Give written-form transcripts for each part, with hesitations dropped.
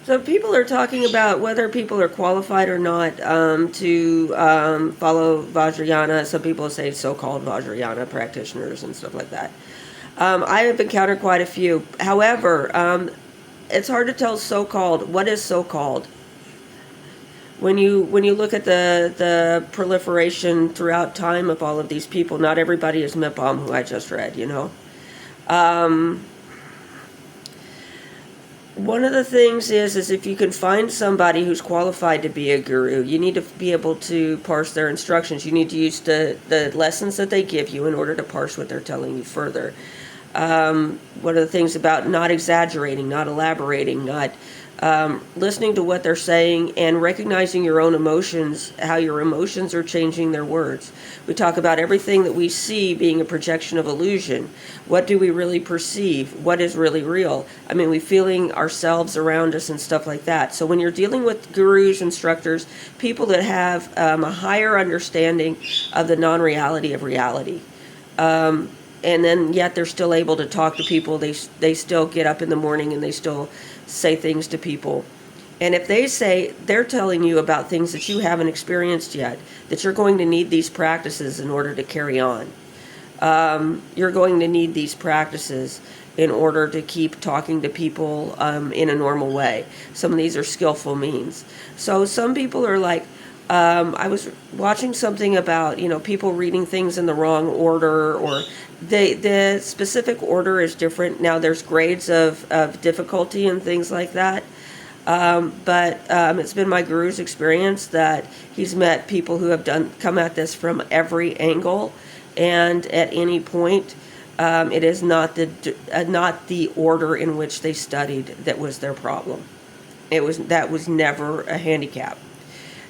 So people are talking about whether people are qualified or not to follow Vajrayana. Some people say so-called Vajrayana practitioners and stuff like that. I have encountered quite a few. However, it's hard to tell so-called. What is so-called? When you look at the proliferation throughout time of all of these people, not everybody is Mipam, who I just read. One of the things is if you can find somebody who's qualified to be a guru, you need to be able to parse their instructions. You need to use the lessons that they give you in order to parse what they're telling you further. One of the things about not exaggerating, not elaborating, not listening to what they're saying and recognizing your own emotions, how your emotions are changing their words. We talk about everything that we see being a projection of illusion. What do we really perceive? What is really real? I mean, we feeling ourselves around us and stuff like that. So when you're dealing with gurus, instructors, people that have a higher understanding of the non-reality of reality, and then yet they're still able to talk to people. They still get up in the morning and they still say things to people. And if they say they're telling you about things that you haven't experienced yet, that you're going to need these practices in order to carry on. You're going to need these practices in order to keep talking to people in a normal way. Some of these are skillful means. So some people are like, I was watching something about, people reading things in the wrong order, or the specific order is different. Now there's grades of difficulty and things like that. But it's been my guru's experience that he's met people who have come at this from every angle, and at any point, it is not the order in which they studied that was their problem. That was never a handicap.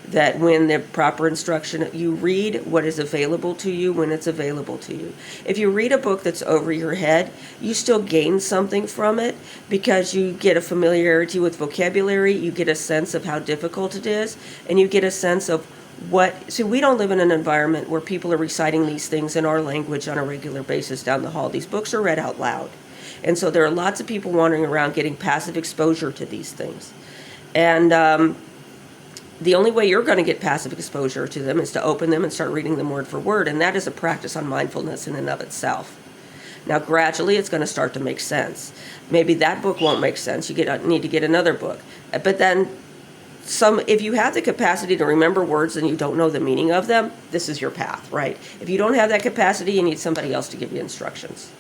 That when the proper instruction, you read what is available to you when it's available to you. If you read a book that's over your head, you still gain something from it because you get a familiarity with vocabulary, you get a sense of how difficult it is, and you get a sense of we don't live in an environment where people are reciting these things in our language on a regular basis down the hall. These books are read out loud. And so there are lots of people wandering around getting passive exposure to these things. And the only way you're going to get passive exposure to them is to open them and start reading them word for word, and that is a practice on mindfulness in and of itself. Now, gradually, it's going to start to make sense. Maybe that book won't make sense. You need to get another book. But then, if you have the capacity to remember words and you don't know the meaning of them, this is your path, right? If you don't have that capacity, you need somebody else to give you instructions.